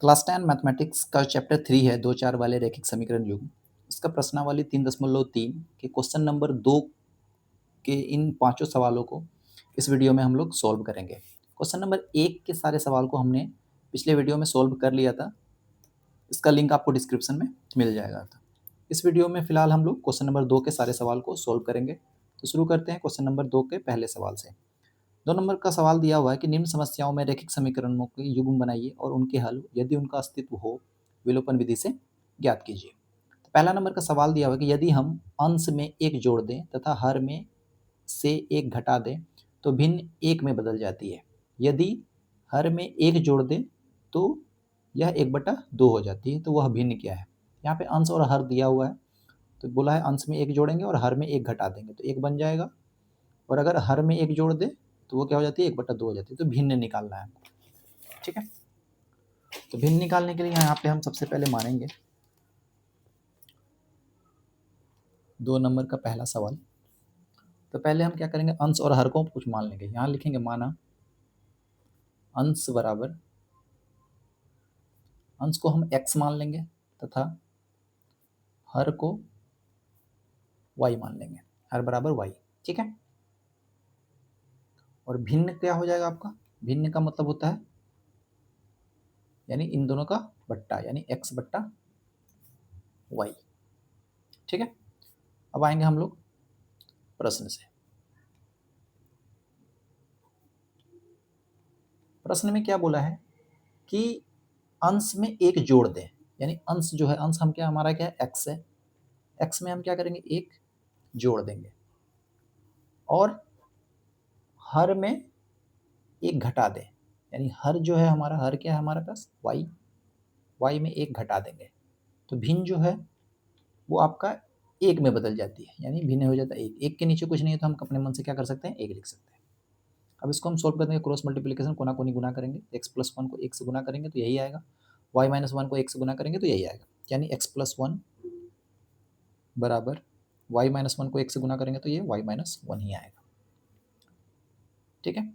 Class 10 mathematics का chapter 3 है, 2-4 वाले रैखिक समीकरण युग्म। इसका प्रश्नावली 3.3 के क्वेश्चन नंबर 2 के इन पांचों सवालों को इस वीडियो में हम लोग सॉल्व करेंगे। क्वेश्चन नंबर 1 के सारे सवाल को हमने पिछले वीडियो में सॉल्व कर लिया था। इसका लिंक आपको डिस्क्रिप्शन में मिल जाएगा। इस वीडियो में फिलहाल हम लोग क्वेश्चन नंबर 2 के सारे सवाल को सॉल्व करेंगे। तो शुरू करते हैं क्वेश्चन नंबर 2 के पहले सवाल से। 2 नंबर का सवाल दिया हुआ है कि निम्न समस्याओं में रैखिक समीकरणों के युग्म बनाइए और उनके हल यदि उनका अस्तित्व हो विलोपन विधि से ज्ञात कीजिए। तो पहला नंबर का सवाल दिया हुआ है कि यदि हम अंश में 1 जोड़ दें तथा हर में से 1 घटा दें तो भिन्न 1 में बदल जाती है। यदि हर में 1 जोड़ दें तो यह 1/2 हो जाती है, तो वह भिन्न क्या है। यहाँ पे अंश और हर दिया हुआ है, तो बोला है अंश में 1 जोड़ेंगे और हर में 1 घटा देंगे तो 1 बन जाएगा, और अगर हर में 1 जोड़ दें तो वो क्या हो जाती है, 1/2 हो जाती है। तो भिन्न निकालना है हमको, ठीक है। तो भिन्न निकालने के लिए यहाँ पे हम सबसे पहले मानेंगे 2 नंबर का पहला सवाल। तो पहले हम क्या करेंगे, अंश और हर को कुछ मान लेंगे। यहाँ लिखेंगे माना अंश बराबर, अंश को हम x मान लेंगे तथा हर को y मान लेंगे, हर बराबर y, ठीक है। और भिन्न क्या हो जाएगा आपका, भिन्न का मतलब होता है यानी इन दोनों का बट्टा, यानी x/y, ठीक है। अब आएंगे हम लोग प्रश्न से। प्रश्न में क्या बोला है कि अंश में 1 जोड़ दें, यानी अंश जो है, अंश हम क्या, हमारा क्या है, x है। x में हम क्या करेंगे, 1 जोड़ देंगे और हर में 1 घटा दें, यानी हर जो है हमारा, हर क्या है हमारे पास, y में 1 घटा देंगे तो भिन्न जो है वो आपका 1 में बदल जाती है, यानी भिन्न हो जाता है 1। 1 के नीचे कुछ नहीं है तो हम अपने मन से क्या कर सकते हैं, 1 लिख सकते हैं। अब इसको हम सॉल्व करेंगे, क्रॉस मल्टीप्लिकेशन, कोना कोनी गुना करेंगे। x+1 को 1 से गुना करेंगे तो यही आएगा, y-1 को 1 से गुना करेंगे तो यही आएगा, यानी x+1 बराबर y-1 को 1 से गुना करेंगे तो ये y-1 ही आएगा, ठीक है।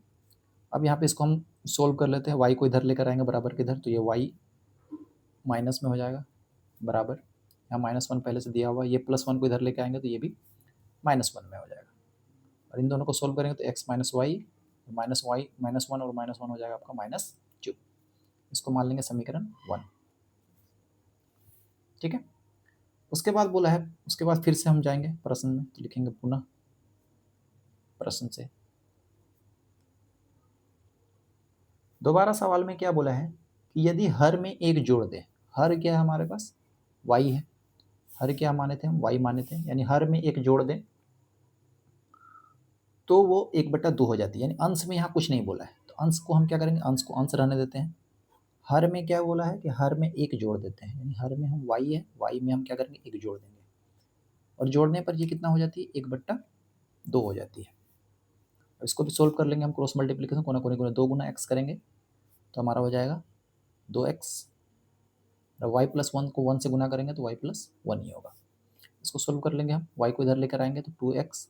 अब यहाँ पे इसको हम सोल्व कर लेते हैं, y को इधर लेकर आएंगे बराबर के इधर, तो ये y माइनस में हो जाएगा बराबर, यहाँ -1 पहले से दिया हुआ है, ये +1 को इधर लेके आएंगे तो ये भी -1 में हो जाएगा। और इन दोनों को सोल्व करेंगे तो x माइनस वाई -1 और -1 हो जाएगा आपका -2। इसको मान लेंगे समीकरण 1, ठीक है। उसके बाद बोला है, उसके बाद फिर से हम जाएंगे प्रश्न में, तो लिखेंगे पुनः प्रश्न से। दोबारा सवाल में क्या बोला है कि यदि हर में 1 जोड़ दें, हर क्या है हमारे पास, y है, हर क्या माने थे हम, y माने थे, यानी हर में 1 जोड़ दें तो वो 1/2 हो जाती है, यानी अंश में यहाँ कुछ नहीं बोला है तो अंश को हम क्या करेंगे, अंश को अंश रहने देते हैं। हर में क्या बोला है कि हर में 1 जोड़ देते हैं, यानी हर में हम y है, y में हम क्या करेंगे, 1 जोड़ देंगे और जोड़ने पर ये कितना हो जाती है, 1/2 हो जाती है। अब इसको भी सोल्व कर लेंगे हम, क्रॉस मल्टीप्लिकेशन, कोना कोनी गुना 2 गुना x करेंगे तो हमारा हो जाएगा 2x, और y+1 को 1 से गुना करेंगे तो y+1 ही होगा। इसको सोल्व कर लेंगे हम, y को इधर लेकर आएंगे तो 2x,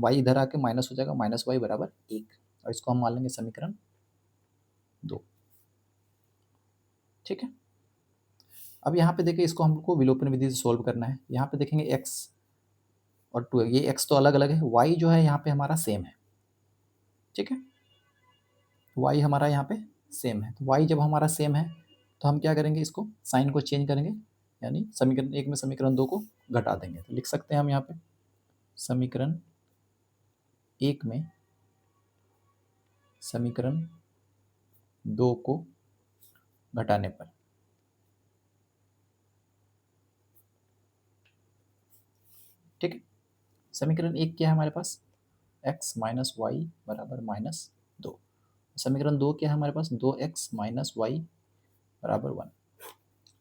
y इधर आके माइनस हो जाएगा, -y बराबर 1, और इसको हम मान लेंगे समीकरण 2, ठीक है। अब यहाँ पे देखिए, इसको हमको विलोपन विधि से सोल्व करना है। यहाँ पे देखेंगे x और 2, ये x तो अलग अलग है, y जो है यहाँ पे हमारा सेम है, ठीक है। y हमारा यहाँ पे सेम है, तो y जब हमारा सेम है तो हम क्या करेंगे, इसको साइन को चेंज करेंगे, यानी समीकरण 1 में समीकरण 2 को घटा देंगे। तो लिख सकते हैं हम यहाँ पे समीकरण 1 में समीकरण 2 को घटाने पर, ठीक है। समीकरण 1 क्या है हमारे पास, x माइनस वाई बराबर -2। समीकरण 2 क्या है हमारे पास, 2x माइनस वाई बराबर 1।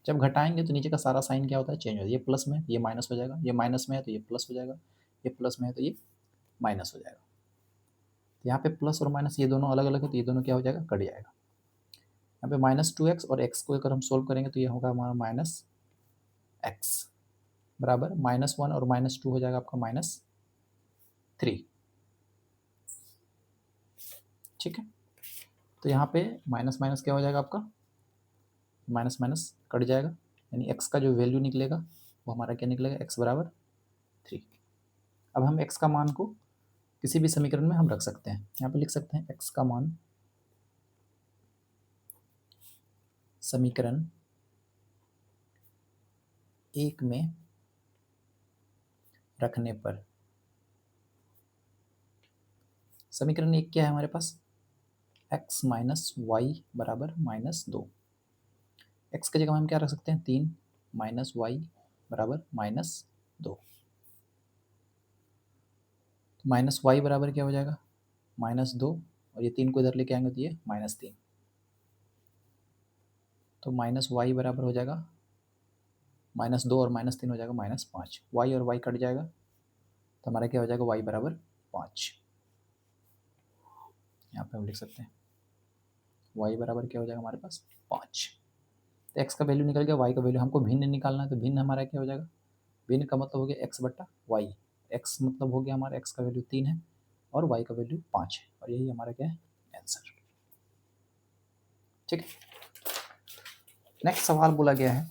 जब घटाएंगे तो नीचे का सारा साइन क्या होता है, चेंज होता है। ये प्लस में ये माइनस हो जाएगा, ये माइनस में है तो ये प्लस हो जाएगा, ये प्लस में है तो ये माइनस हो जाएगा। तो यहाँ पे प्लस और माइनस ये दोनों अलग अलग है तो ये दोनों क्या हो जाएगा, कट जाएगा। यहाँ पे -2x और x को अगर हम सोल्व करेंगे तो ये होगा हमारा -x बराबर -1 और -2 हो जाएगा आपका -3, ठीक है। तो यहाँ पे माइनस माइनस क्या हो जाएगा आपका माइनस माइनस कट जाएगा, यानी x का जो वैल्यू निकलेगा वो हमारा क्या निकलेगा, x बराबर 3। अब हम x का मान को किसी भी समीकरण में हम रख सकते हैं। यहाँ पे लिख सकते हैं x का मान समीकरण 1 में रखने पर, समीकरण 1 क्या है हमारे पास, x माइनस वाई बराबर -2। x की जगह हम क्या रख सकते हैं, 3 माइनस वाई बराबर -2। माइनस वाई बराबर क्या हो जाएगा, -2, और ये 3 को इधर लेके आएंगे तो ये -3, तो माइनस वाई बराबर हो जाएगा -2 और -3 हो जाएगा -5। वाई और वाई कट जाएगा तो हमारा क्या हो जाएगा, वाई बराबर 5। यहाँ पे हम लिख सकते हैं वाई बराबर क्या हो जाएगा हमारे पास 5। तो एक्स का वैल्यू निकल गया, वाई का वैल्यू हमको भिन्न निकालना है, तो भिन्न हमारा क्या हो जाएगा, भिन्न का मतलब हो गया एक्स बट्टा वाई। एक्स मतलब हो गया हमारा, एक्स का वैल्यू 3 है और वाई का वैल्यू 5 है, और यही हमारा क्या है आंसर। ठीक है, नेक्स्ट सवाल बोला गया है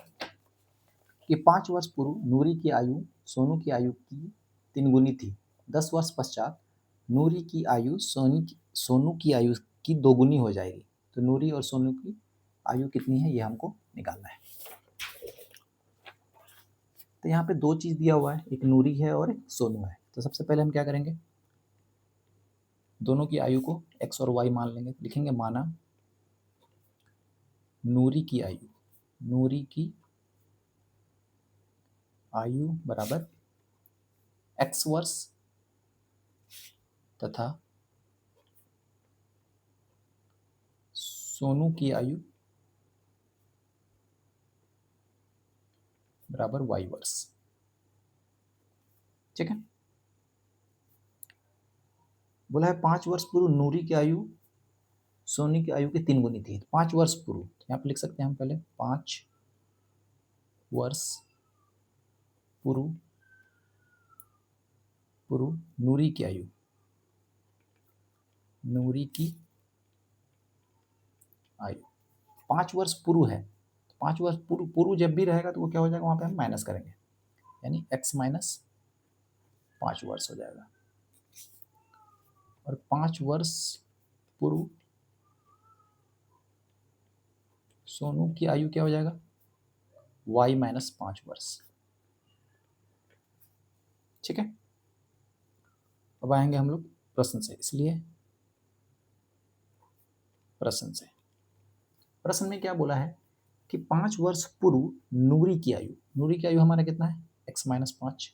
कि 5 वर्ष पूर्व नूरी की आयु सोनू की आयु की 3 गुनी थी। 10 वर्ष पश्चात नूरी की आयु सोनू की आयु की 2 गुनी हो जाएगी। तो नूरी और सोनू की आयु कितनी है, ये हमको निकालना है। तो यहाँ पे 2 चीज़ दिया हुआ है, एक नूरी है और एक सोनू है। तो सबसे पहले हम क्या करेंगे, दोनों की आयु को x और y मान लेंगे। लिखेंगे माना नूरी की आयु बराबर x वर्ष तथा सोनू की आयु बराबर y वर्ष। ठीक है, बोला है 5 वर्ष पूर्व नूरी की आयु सोनी की आयु की 3 गुनी थी। 5 वर्ष पूर्व, यहाँ पे लिख सकते हैं हम पहले 5 वर्ष पूर्व नूरी की आयु, नूरी की आयु 5 वर्ष पूर्व है। 5 वर्ष पूर्व जब भी रहेगा तो वो क्या हो जाएगा, वहाँ पे हम माइनस करेंगे, यानी x माइनस 5 वर्ष हो जाएगा। और 5 वर्ष पूर्व सोनू की आयु क्या हो जाएगा, y माइनस 5 वर्ष। ठीक है, अब आएंगे हम लोग प्रश्न से, इसलिए प्रश्न में क्या बोला है कि 5 वर्ष पूर्व नूरी की आयु हमारा कितना है, x माइनस 5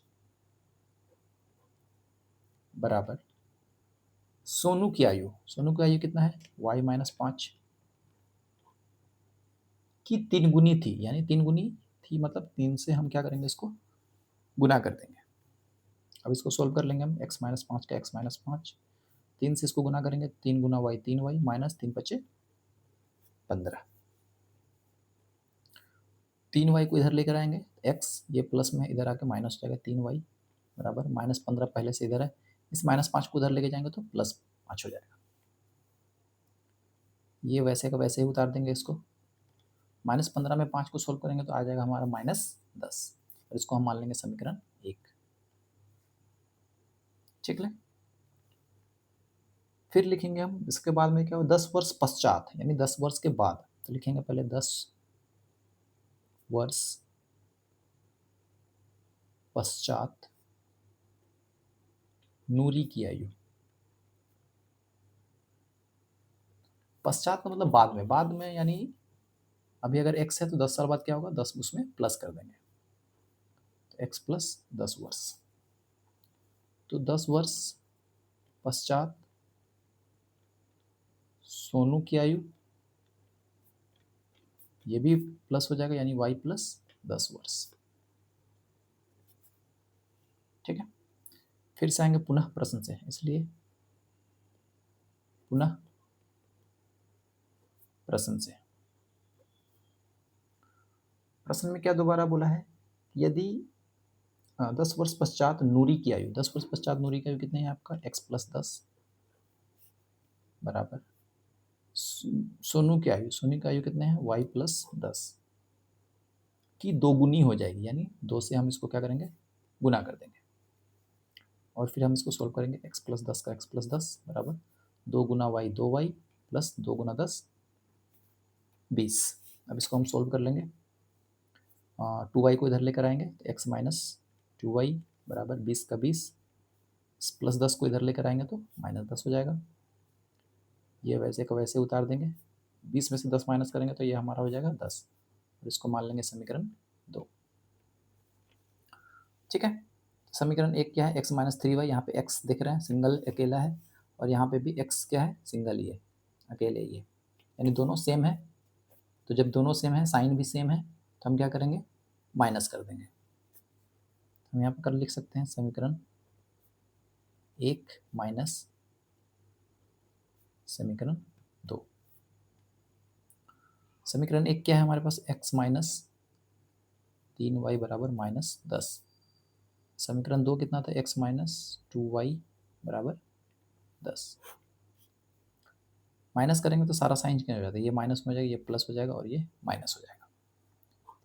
बराबर सोनू की आयु कितना है, y माइनस 5 की 3 गुनी थी, यानी 3 गुनी थी मतलब 3 से हम क्या करेंगे, इसको गुना कर देंगे। अब इसको सोल्व कर लेंगे हम, x माइनस 5 का x माइनस 5, 3 से इसको गुना करेंगे, 3 गुना y 3y माइनस 3 बचे 15। 3y को इधर लेकर आएंगे, x ये प्लस में इधर आके माइनस हो जाएगा, 3y बराबर -15 पहले से इधर है, इस -5 को उधर लेके जाएंगे तो +5 हो जाएगा। ये वैसे का वैसे ही उतार देंगे इसको, -15 में 5 को सोल्व करेंगे तो आ जाएगा हमारा -10, और इसको हम मान लेंगे समीकरण 1। ठीक है, फिर लिखेंगे हम इसके बाद में क्या हो, 10 वर्ष पश्चात, यानी 10 वर्ष के बाद। तो लिखेंगे पहले 10 वर्ष पश्चात नूरी की आयु, पश्चात का मतलब बाद में यानी अभी अगर x है तो 10 साल बाद क्या होगा, 10 उसमें प्लस कर देंगे, तो x प्लस 10 वर्ष। तो 10 वर्ष पश्चात सोनू की आयु, ये भी प्लस हो जाएगा, यानी y प्लस 10 वर्ष। ठीक है, फिर से आएंगे पुनः प्रश्न से, इसलिए पुनः प्रश्न से। प्रश्न में क्या दोबारा बोला है, यदि 10 वर्ष पश्चात नूरी की आयु, 10 वर्ष पश्चात नूरी की आयु कितनी है आपका, x प्लस 10 बराबर सोनू की आयु कितने हैं, y प्लस 10 की दोगुनी हो जाएगी, यानी 2 से हम इसको क्या करेंगे, गुना कर देंगे और फिर हम इसको सोल्व करेंगे। x प्लस 10 का x प्लस 10 बराबर 2 गुना वाई 2y प्लस 2 गुना 10 20। अब इसको हम सोल्व कर लेंगे। 2y को इधर लेकर आएंगे तो x माइनस 2y बराबर 20 का 20 प्लस 10 को इधर लेकर आएंगे तो माइनस 10 हो जाएगा। ये वैसे का वैसे उतार देंगे, 20 में से 10 माइनस करेंगे तो ये हमारा हो जाएगा 10 और इसको मान लेंगे समीकरण 2। ठीक है, समीकरण 1 क्या है, x माइनस 3y, यहाँ पे x दिख रहे हैं सिंगल अकेला है और यहाँ पे भी x क्या है, सिंगल ही है, अकेले ही है, यानी दोनों सेम है। तो जब दोनों सेम है, साइन भी सेम है, तो हम क्या करेंगे, माइनस कर देंगे। हम यहाँ पर कर लिख सकते हैं समीकरण 1 माइनस समीकरण 2। समीकरण 1 क्या है हमारे पास, x माइनस 3y बराबर माइनस 10। समीकरण 2 कितना था, x माइनस 2y बराबर 10। माइनस करेंगे तो सारा साइन चेंज हो जाता है, ये माइनस में हो जाएगा, ये प्लस हो जाएगा और ये माइनस हो जाएगा,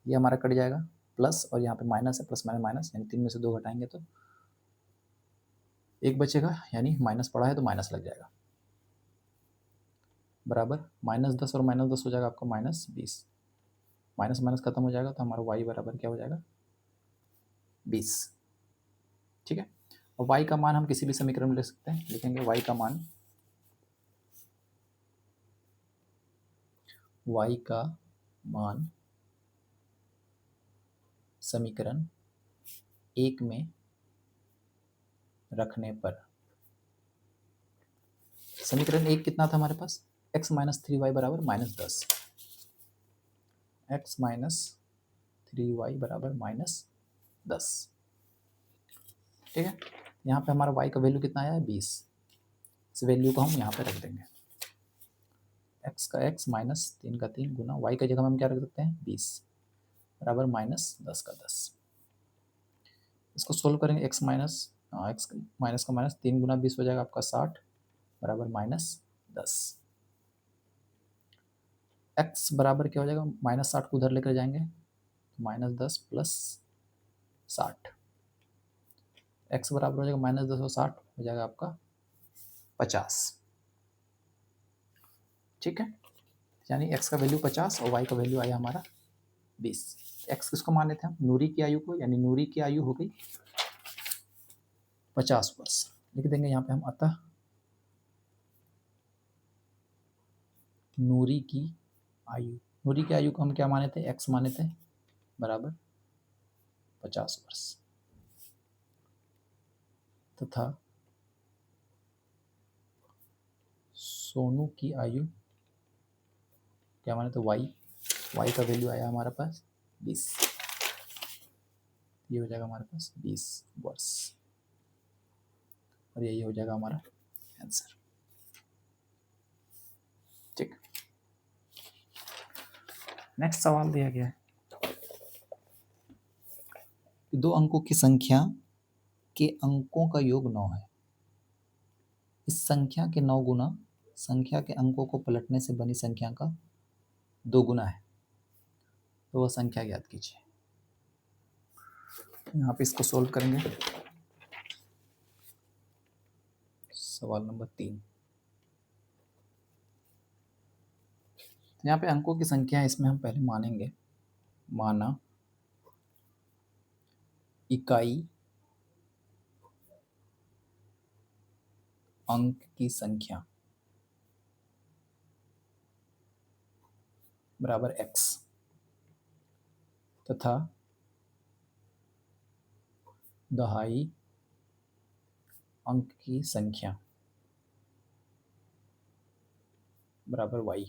ये हमारा कट जाएगा प्लस और यहाँ पे माइनस है, प्लस माइनस माइनस, यानी 3 में से 2 घटाएंगे तो 1 बचेगा, यानी माइनस पड़ा है तो माइनस लग जाएगा, बराबर माइनस 10 और माइनस 10 हो जाएगा आपका माइनस 20। माइनस माइनस खत्म हो जाएगा तो हमारा y बराबर क्या हो जाएगा, 20। ठीक है, और y का मान हम किसी भी समीकरण में ले सकते हैं, लिखेंगे y का मान, y का मान समीकरण 1 में रखने पर, समीकरण 1 कितना था हमारे पास, x माइनस 3y बराबर माइनस 10, x माइनस 3y बराबर माइनस 10। ठीक है, यहाँ पे हमारा y का वैल्यू कितना आया है, 20। इस वैल्यू को हम यहाँ पे रख देंगे, x का x माइनस 3 का 3 गुना y का जगह हम क्या रख सकते हैं, 20 बराबर माइनस 10 का 10। इसको सोल्व करेंगे, x माइनस एक्स माइनस का माइनस 3 गुना 20 हो जाएगा आपका 60 बराबर माइनस 10। x बराबर क्या हो जाएगा, माइनस 60 को उधर लेकर जाएंगे माइनस 10 प्लस 60, x बराबर हो जाएगा माइनस 10 और 60 हो जाएगा आपका 50। ठीक है, यानी x का वैल्यू 50 और y का वैल्यू आया हमारा 20। x किसको मान लेते हैं हम, नूरी की आयु को, यानी नूरी की आयु हो गई 50 वर्ष। लिख देंगे यहाँ पे हम, अतः नूरी की आयु, नूरी की आयु को हम क्या माने थे, x माने थे बराबर 50 वर्ष, तथा सोनू की आयु क्या माने, तो y का वैल्यू आया हमारे पास 20, ये हो जाएगा हमारे पास 20 वर्ष और यही हो जाएगा हमारा आंसर। ठीक, नेक्स्ट सवाल दिया गया है, 2 अंकों की संख्या के अंकों का योग 9 है, इस संख्या के 9 गुना संख्या के अंकों को पलटने से बनी संख्या का 2 गुना है, तो वह संख्या ज्ञात कीजिए। यहाँ पे इसको सोल्व करेंगे, सवाल नंबर 3। यहाँ पे अंकों की संख्या है, इसमें हम पहले मानेंगे, माना इकाई अंक की संख्या बराबर x तथा दहाई अंक की संख्या बराबर y।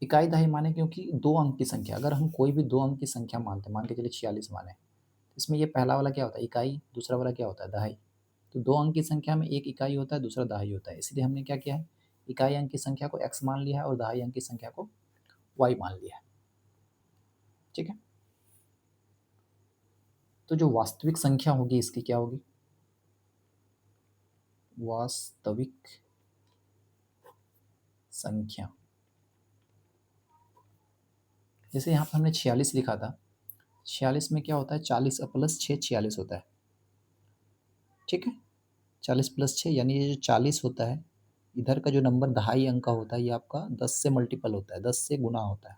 इकाई दहाई माने क्योंकि 2 अंक की संख्या, अगर हम कोई भी 2 अंक की संख्या मानते हैं, मान के चलिए 46 माने, इसमें ये पहला वाला क्या होता है, इकाई, दूसरा वाला क्या होता है, दहाई। तो 2 अंक की संख्या में एक इकाई होता है, दूसरा दहाई होता है, इसलिए हमने क्या किया है, इकाई अंक की संख्या को x मान लिया है और दहाई अंक की संख्या को y मान लिया है। ठीक है, तो जो वास्तविक संख्या होगी इसकी क्या होगी, वास्तविक संख्या। जैसे यहाँ पर हमने 46 लिखा था, 46 में क्या होता है, 40 प्लस 6 46 होता है, ठीक है। 40 प्लस 6 यानी ये जो 40 होता है, इधर का जो नंबर 2.5 अंक का होता है, ये आपका 10 से मल्टीपल होता है, 10 से गुना होता है,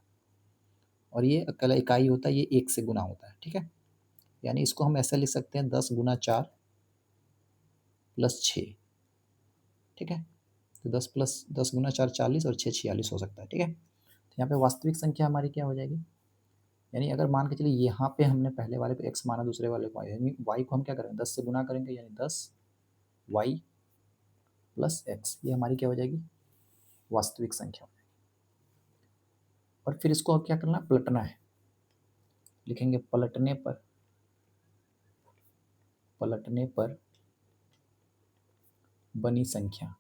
और ये अकेला इकाई होता है, ये 1 से गुना होता है, ठीक है। यानी इसको हम ऐसे लिख सकते हैं 10 गुना 4 प्लस 6, ठीक है। तो 10 प्लस 10 गुना 4 40 और 6 46 हो सकता है, ठीक है। तो यहाँ पे वास्तविक संख्या हमारी क्या हो जाएगी, यानी अगर मान के चलिए यहाँ पे हमने पहले वाले पे x माना, दूसरे वाले को y, यानी y को हम क्या करेंगे 10 से गुना करेंगे, यानी 10 y प्लस x, ये हमारी क्या हो जाएगी, वास्तविक संख्या हो जाएगी। और फिर इसको अब क्या करना है, पलटना है, लिखेंगे पलटने पर बनी संख्या।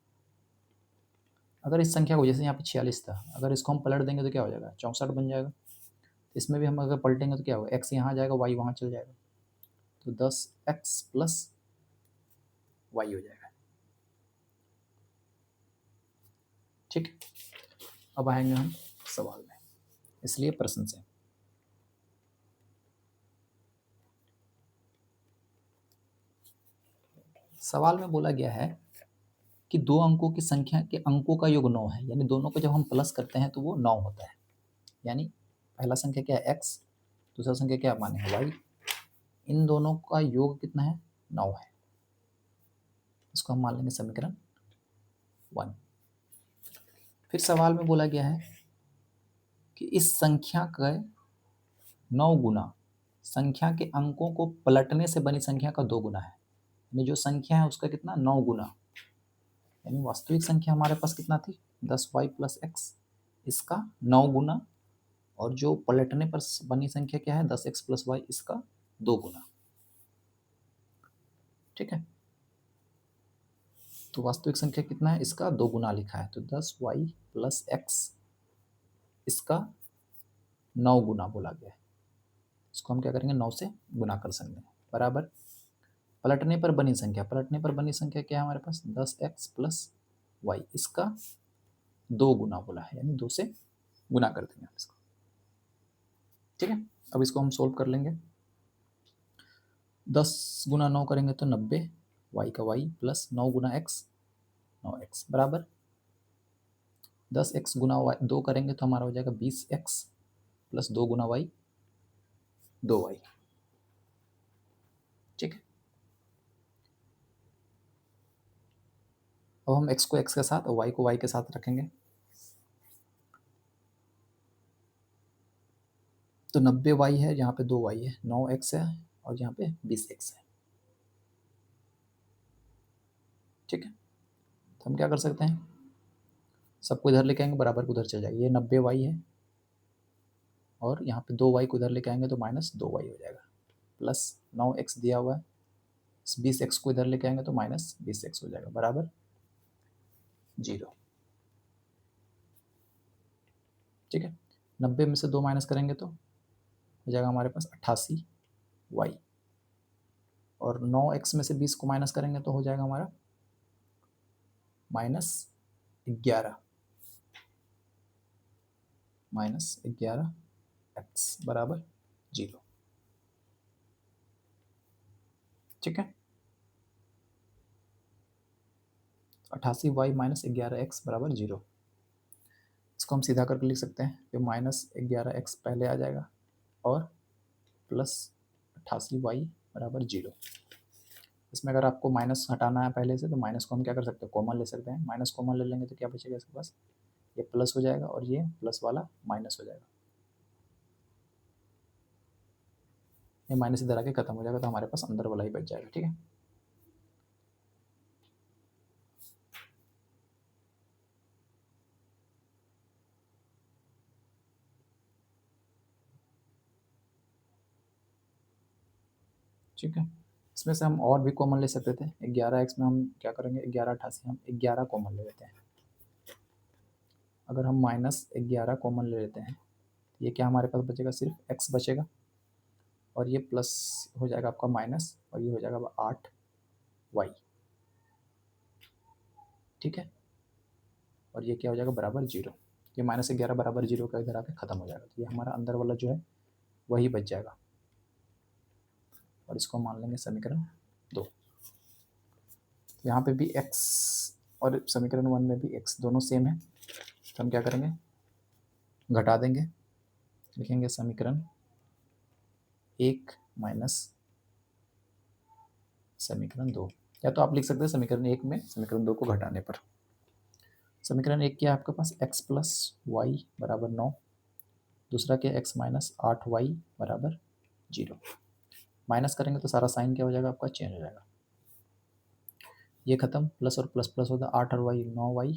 अगर इस संख्या को, जैसे यहाँ पे 46 था, अगर इसको हम पलट देंगे तो क्या हो जाएगा, 64 बन जाएगा। इसमें भी हम अगर पलटेंगे तो क्या होगा, x यहाँ जाएगा, y वहाँ चल जाएगा, तो 10x प्लस y हो जाएगा, ठीक है। अब आएंगे हम सवाल में, इसलिए प्रश्न से। सवाल में बोला गया है कि दो अंकों की संख्या के अंकों का योग 9 है, यानी दोनों को जब हम प्लस करते हैं तो वो 9 होता है। यानी पहला संख्या क्या है, x, दूसरा संख्या क्या माने है, y, इन दोनों का योग कितना है, 9 है। इसको हम मान लेंगे समीकरण 1। फिर सवाल में बोला गया है कि इस संख्या का 9 गुना संख्या के अंकों को पलटने से बनी संख्या का 2 गुना है, यानी जो संख्या है उसका कितना, 9 गुना। यानी वास्तविक संख्या हमारे पास कितना थी, 10y प्लस एक्स, इसका 9 गुना, और जो पलटने पर बनी संख्या क्या है, 10x प्लस वाई, इसका 2 गुना, ठीक है। तो वास्तविक संख्या कितना है, इसका 2 गुना लिखा है, तो 10y प्लस एक्स, इसका 9 गुना बोला गया है। इसको हम क्या करेंगे, 9 से गुना कर सकते हैं, बराबर पलटने पर बनी संख्या। पलटने पर बनी संख्या क्या है हमारे पास, 10x प्लस वाई, इसका 2 गुना बोला है, यानी 2 से गुना कर देंगे हम इसको, ठीक है। अब इसको हम सोल्व कर लेंगे। 10 गुना 9 करेंगे तो 90, y का y प्लस 9 गुना x, 9x बराबर 10x गुना 2 करेंगे तो हमारा हो जाएगा 20x प्लस 2 गुना y, 2y, ठीक है। अब हम x को x के साथ और y को y के साथ रखेंगे, तो 90y है, यहाँ पे 2y है, 9x है, और यहाँ पे 20x है, ठीक है। तो हम क्या कर सकते हैं, सबको इधर लेके आएंगे, बराबर को उधर चल जाएगा, ये 90y है, और यहाँ पे 2y को इधर लेके आएंगे तो माइनस 2y हो जाएगा, प्लस 9x दिया हुआ है, 20x को इधर लेके आएंगे तो माइनस 20x हो जाएगा, बराबर 0, ठीक है। 90 में से 2 माइनस करेंगे तो हो जाएगा हमारे पास 88y, और 9x में से 20 को माइनस करेंगे तो हो जाएगा हमारा -11, -11x बराबर 0, ठीक है। 88y माइनस 11x बराबर 0, इसको हम सीधा करके लिख सकते हैं, तो -11x पहले आ जाएगा, और प्लस 88y बराबर 0। इसमें अगर आपको माइनस हटाना है पहले से, तो माइनस को हम क्या कर सकते हैं, कॉमन ले सकते हैं, माइनस कॉमन ले लेंगे तो क्या बचेगा इसके पास, ये प्लस हो जाएगा, और ये प्लस वाला माइनस हो जाएगा, ये माइनस इधर आके खत्म हो जाएगा, तो हमारे पास अंदर वाला ही बच जाएगा, ठीक है। ठीक है, इसमें से हम और भी कॉमन ले सकते थे, 11x में हम क्या करेंगे, 1188, हम 11 कॉमन ले लेते हैं। अगर हम -11 कॉमन ले लेते हैं, ये क्या हमारे पास बचेगा, सिर्फ x बचेगा, और ये प्लस हो जाएगा आपका माइनस, और ये हो जाएगा 8y, ठीक है। और ये क्या हो जाएगा बराबर 0। ये -11 बराबर 0 का इधर आके ख़त्म हो जाएगा। तो ये हमारा अंदर वाला जो है वही बच जाएगा और इसको मान लेंगे समीकरण 2। यहाँ पे भी x और समीकरण 1 में भी x दोनों सेम है, तो हम क्या करेंगे घटा देंगे, लिखेंगे समीकरण 1 माइनस समीकरण 2, या तो आप लिख सकते हैं समीकरण 1 में समीकरण 2 को घटाने पर। समीकरण 1 क्या है आपके पास x प्लस वाई बराबर 9, दूसरा क्या x माइनस 8y बराबर 0। माइनस करेंगे तो सारा साइन क्या हो जाएगा आपका चेंज हो जाएगा, ये खत्म, प्लस और प्लस प्लस होगा 8 और वाई 9y,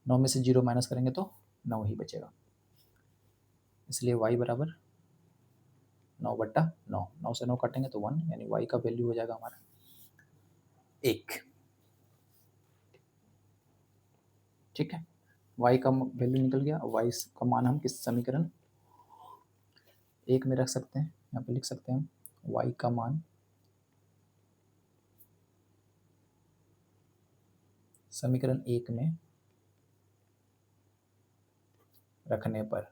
9 में से 0 माइनस करेंगे तो 9 ही बचेगा, इसलिए y बराबर 9/9, 9 से 9 काटेंगे तो 1, यानी y का वैल्यू हो जाएगा हमारा 1। ठीक है, y का वैल्यू निकल गया। y का मान हम किस समीकरण 1 में रख सकते हैं, यहाँ पे लिख सकते हैं हम y का मान समीकरण 1 में रखने पर,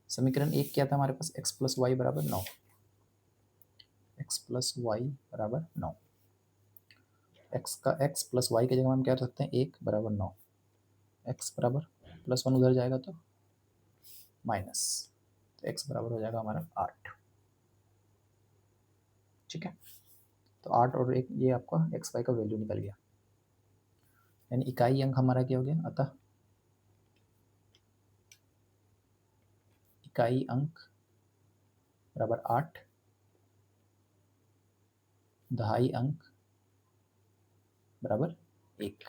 समीकरण 1 क्या था हमारे पास x प्लस वाई बराबर 9, x प्लस वाई बराबर 9, x प्लस वाई की जगह हम क्या रख सकते हैं 1 बराबर 9, x बराबर प्लस 1 उधर जाएगा तो माइनस, तो x बराबर हो जाएगा हमारा 8। ठीक है, तो 8 और 1 ये आपका एक्स वाई का वैल्यू निकल गया, यानी इकाई अंक हमारा क्या हो गया, अतः इकाई अंक बराबर 8, दहाई अंक बराबर 1।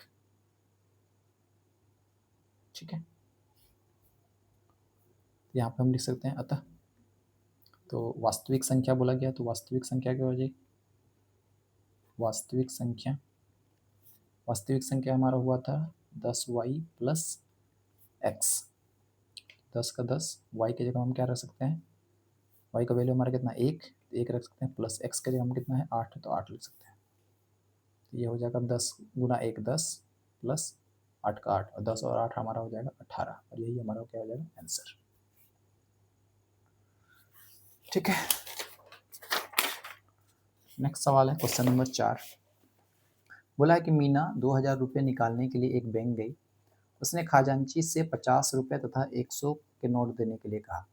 ठीक है, यहाँ पे हम लिख सकते हैं अतः, तो वास्तविक संख्या बोला गया, तो वास्तविक संख्या क्या हो जाएगी, वास्तविक संख्या हमारा हुआ था 10y प्लस एक्स, 10 का 10, y की जगह हम क्या रख सकते हैं, y का वैल्यू हमारा कितना 1, तो 1 रख सकते हैं, प्लस x की जगह हम कितना है 8, तो 8 लिख सकते हैं। तो ये हो जाएगा 10 गुना 1 10 प्लस 8 का 8, और 10 और 8 हमारा हो जाएगा 18, और यही हमारा क्या हो जाएगा आंसर। ठीक है, नेक्स्ट सवाल है क्वेश्चन नंबर 4। बोला है कि मीना 2000 रुपये निकालने के लिए एक बैंक गई, उसने खजांची से 50 रुपये तथा 100 के नोट देने के लिए कहा।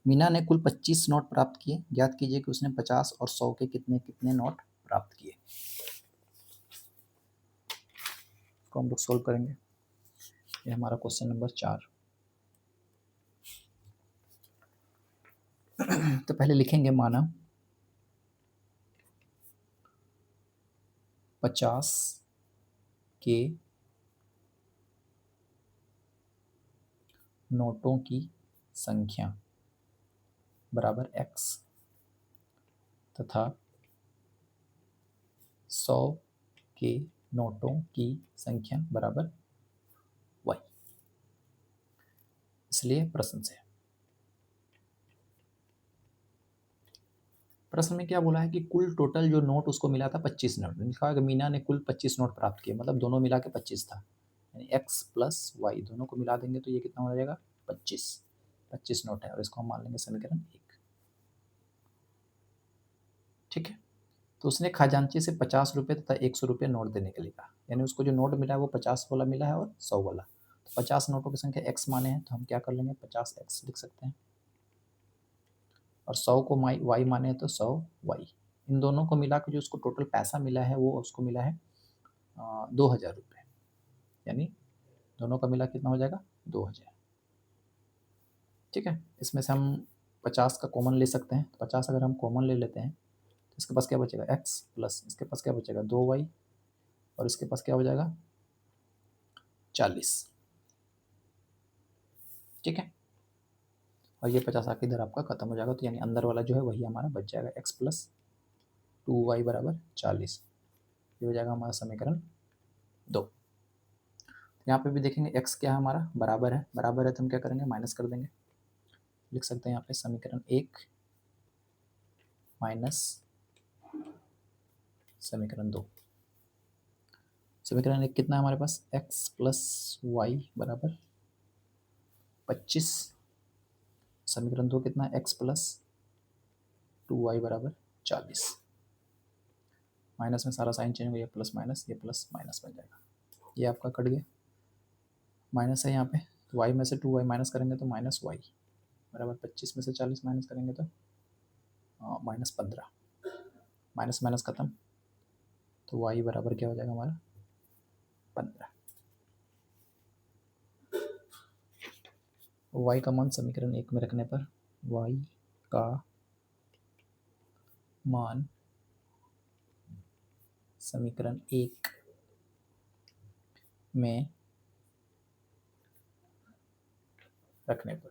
मीना ने कुल 25 नोट प्राप्त किए, ज्ञात कीजिए कि उसने 50 और 100 के कितने कितने नोट प्राप्त किए। इसको हम लोग सोल्व करेंगे, ये हमारा क्वेश्चन नंबर 4। तो पहले लिखेंगे माना 50 के नोटों की संख्या बराबर x तथा 100 के नोटों की संख्या बराबर y, इसलिए प्रश्न से, प्रश्न में क्या बोला है कि कुल टोटल जो नोट उसको मिला था 25 नोट, लिखा है कि मीना ने कुल 25 नोट प्राप्त किए, मतलब दोनों मिला के 25 था, यानी x प्लस वाई दोनों को मिला देंगे तो ये कितना हो जाएगा 25 नोट है, और इसको हम मान लेंगे समीकरण 1। ठीक है, तो उसने खजांची से 50 रुपये तथा 100 रुपये नोट देने के लिए कहा, यानी उसको जो नोट मिला है वो 50 वाला मिला है और 100 वाला, तो 50 नोटों की संख्या x माने हैं, तो हम क्या कर लेंगे 50x लिख सकते हैं, और 100 को y माने हैं तो 100y। इन दोनों को मिला के जो उसको टोटल पैसा मिला है वो उसको मिला है 2000 रुपये, यानी दोनों का मिला कितना हो जाएगा 2000। ठीक है, इसमें से हम 50 का कॉमन ले सकते हैं, तो 50 अगर हम कॉमन ले लेते हैं तो इसके पास क्या बचेगा x प्लस इसके पास क्या बचेगा 2y, और इसके पास क्या हो जाएगा 40। ठीक है, और ये 50 आके इधर आपका खत्म हो जाएगा, तो यानी अंदर वाला जो है वही हमारा बच जाएगा x प्लस 2y बराबर 40, ये हो जाएगा हमारा समीकरण 2। यहाँ पे भी देखेंगे x क्या है हमारा बराबर है, बराबर है तो हम क्या करेंगे माइनस कर देंगे, लिख सकते हैं यहाँ पे समीकरण 1 माइनस समीकरण 2। समीकरण 1 कितना है हमारे पास, x प्लस वाई बराबर 25। समीकरण 2 कितना है, x प्लस 2y बराबर 40। माइनस में सारा साइन चेंज हो गया, प्लस माइनस, ये प्लस माइनस बन जाएगा, ये आपका कट गया, माइनस है यहाँ पे, तो y में से 2y माइनस करेंगे तो माइनस वाई बराबर 25 में से 40 माइनस करेंगे तो -15। माइनस माइनस खत्म, तो y बराबर क्या हो जाएगा हमारा 15। y का मान समीकरण 1 में रखने पर y का मान समीकरण 1 में रखने पर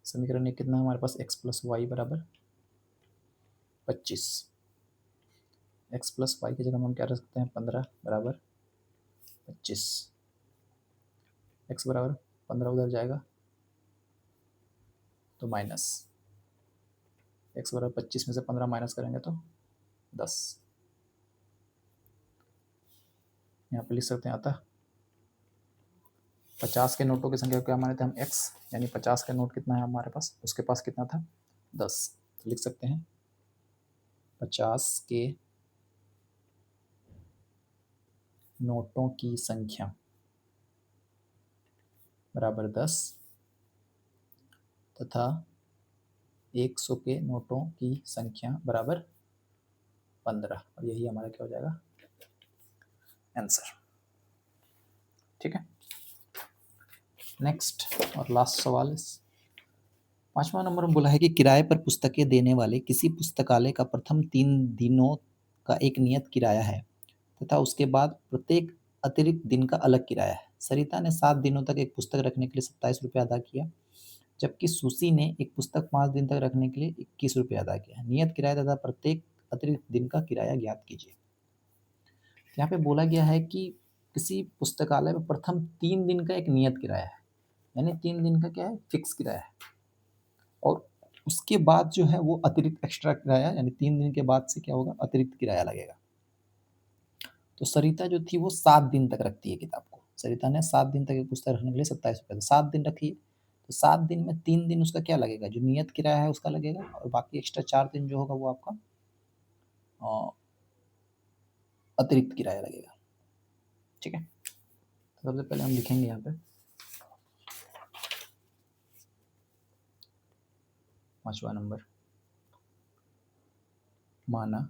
समीकरण 1 कितना है हमारे पास, x प्लस वाई बराबर 25। x प्लस वाई की जगह हम क्या रख सकते हैं, 15 बराबर 25। x बराबर 15 उधर जाएगा तो माइनस, x बराबर 25 में से 15 माइनस करेंगे तो 10। यहाँ पे लिख सकते हैं अतः 50 के नोटों की संख्या क्या माने थे हम, x, यानी 50 का नोट कितना है हमारे पास, उसके पास कितना था 10, तो लिख सकते हैं 50 के नोटों की संख्या बराबर 10 तथा 100 के नोटों की संख्या बराबर 15, और यही हमारा क्या हो जाएगा आंसर। ठीक है, नेक्स्ट और लास्ट सवाल, 5वां नंबर में बोला है कि किराए पर पुस्तकें देने वाले किसी पुस्तकालय का प्रथम 3 दिनों का एक नियत किराया है तथा उसके बाद प्रत्येक अतिरिक्त दिन का अलग किराया है। सरिता ने 7 दिनों तक एक पुस्तक रखने के लिए 27 रुपये अदा किया, जबकि सुसी ने एक पुस्तक 5 दिन तक रखने के लिए 21 रुपये अदा किया। नियत किराया तथा प्रत्येक अतिरिक्त दिन का किराया ज्ञात कीजिए। यहाँ पे बोला गया है कि किसी पुस्तकालय में प्रथम 3 दिन का एक नियत किराया है, यानी 3 दिन का क्या है, फिक्स किराया है, और उसके बाद जो है वो अतिरिक्त एक्स्ट्रा किराया, यानी 3 दिन के बाद से क्या होगा, अतिरिक्त किराया लगेगा। तो सरिता जो थी वो 7 दिन तक रखती है किताब को। सरिता ने 7 दिन तक एक पुस्तक रखने के लिए 27 रुपये, 7 दिन रखी है, तो 7 दिन में 3 दिन उसका क्या लगेगा, जो नियत किराया है उसका लगेगा, और बाकी एक्स्ट्रा 4 दिन जो होगा वो आपका अतिरिक्त किराया लगेगा। ठीक है, तो सबसे पहले हम लिखेंगे यहाँ पे 5वां नंबर, माना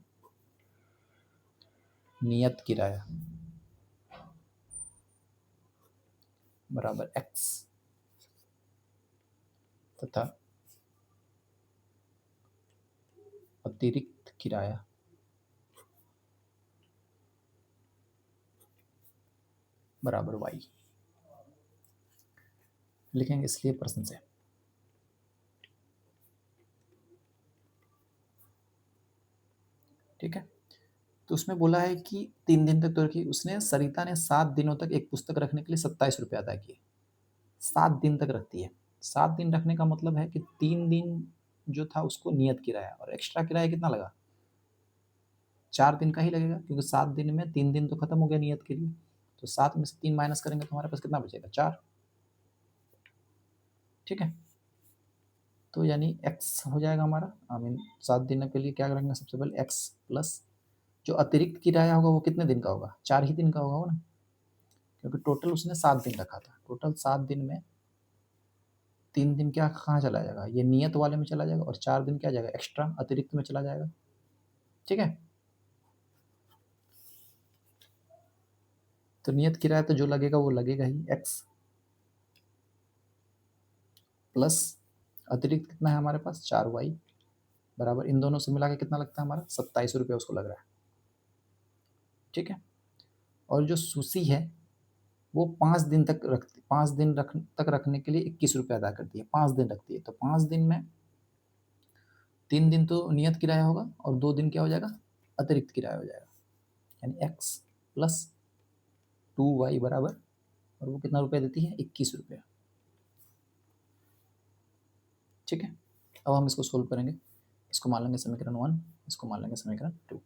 नियत किराया बराबर x तथा अतिरिक्त किराया बराबर y लिखेंगे, इसलिए प्रश्न से। ठीक है, तो उसमें बोला है कि 3 दिन तक तो रखी, उसने, सरिता ने 7 दिनों तक एक पुस्तक रखने के लिए 27 रुपये अदा किए। 7 दिन तक रखती है, 7 दिन रखने का मतलब है कि 3 दिन जो था उसको नियत किराया, और एक्स्ट्रा किराया कितना लगा, 4 दिन का ही लगेगा, क्योंकि 7 दिन में 3 दिन तो खत्म हो गया नियत के लिए, तो 7 में से 3 माइनस करेंगे तो हमारे पास कितना बचेगा, 4। ठीक है, तो यानी x हो जाएगा हमारा, आई मीन 7 दिनों के लिए क्या करेंगे, सबसे पहले x प्लस जो अतिरिक्त किराया होगा वो कितने दिन का होगा, 4 ही दिन का होगा ना, क्योंकि टोटल उसने 7 दिन रखा था। टोटल 7 दिन में 3 दिन क्या कहाँ चला जाएगा, ये नियत वाले में चला जाएगा, और 4 दिन क्या जाएगा, एक्स्ट्रा अतिरिक्त में चला जाएगा। ठीक है, तो नियत किराया तो जो लगेगा वो लगेगा ही, x प्लस अतिरिक्त कितना है हमारे पास, 4y बराबर, इन दोनों से मिला के कितना लगता है हमारा, 27 रुपये उसको लग रहा है। ठीक है, और जो सुसी है वो 5 दिन तक रखती, 5 दिन तक रखने के लिए 21 रुपये अदा करती है, 5 दिन रखती है, तो 5 दिन में 3 दिन तो नियत किराया होगा और 2 दिन क्या हो जाएगा, अतिरिक्त किराया हो जाएगा, यानी x प्लस 2y बराबर, और वो कितना रुपये देती है, 21 रुपये। ठीक है, अब हम इसको सोल्व करेंगे, इसको मान लेंगे समीकरण 1, इसको मान लेंगे समीकरण 2।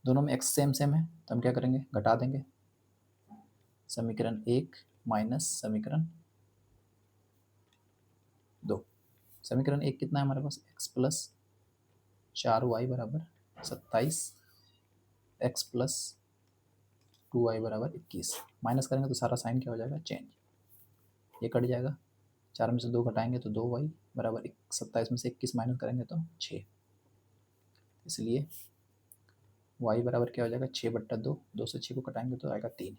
दोनों में x सेम सेम है तो हम क्या करेंगे, घटा देंगे। समीकरण 1 माइनस समीकरण 2। समीकरण 1 कितना है हमारे पास, x प्लस 4y बराबर 27, x प्लस 2y बराबर 21। माइनस करेंगे तो सारा साइन क्या हो जाएगा, चेंज, ये कट जाएगा। 4 में से 2 घटाएंगे तो 2y बराबर 27 में से 21 माइनस करेंगे तो 6। इसलिए y बराबर क्या हो जाएगा, 6/2, 2 से 6 को कटाएंगे तो आएगा 3,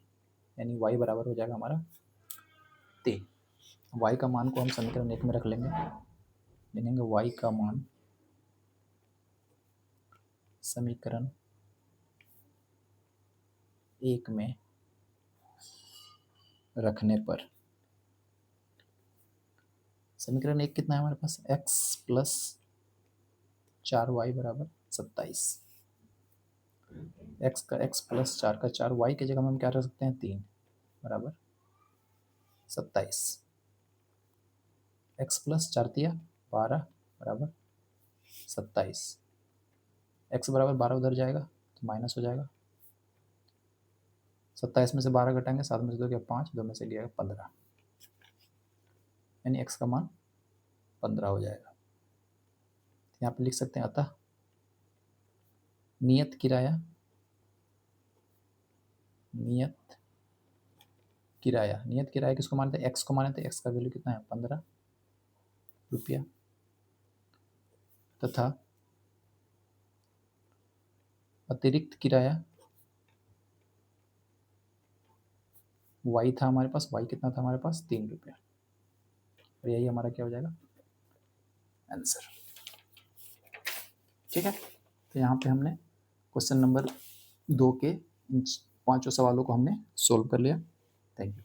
यानी y बराबर हो जाएगा हमारा 3। y का मान को हम समीकरण 1 में रख लेंगे, लिखेंगे y का मान समीकरण 1 में रखने पर, समीकरण 1 कितना है हमारे पास, x प्लस 4y बराबर 27। x का x प्लस 4 का 4, y की जगह में हम क्या रख सकते हैं, 3 बराबर 27। x प्लस 4 दिया 12 बराबर 27। x बराबर 12 उधर जाएगा तो माइनस हो जाएगा। 27 में से 12 घटाएंगे, 7 में से 2 गया 5, 2 में से गया 15, यानी x का मान 15 हो जाएगा। यहाँ पे लिख सकते हैं, अतः नियत किराया, नियत किराया, नियत किराया किसको मानते हैं, x को माने, तो x का वैल्यू कितना है, 15 रुपया, तथा अतिरिक्त किराया y था हमारे पास, y कितना था हमारे पास, 3 रुपया, और यही हमारा क्या हो जाएगा, आंसर। ठीक है, तो यहाँ पे हमने क्वेश्चन नंबर 2 के इन 5 सवालों को हमने सोल्व कर लिया। Thank you.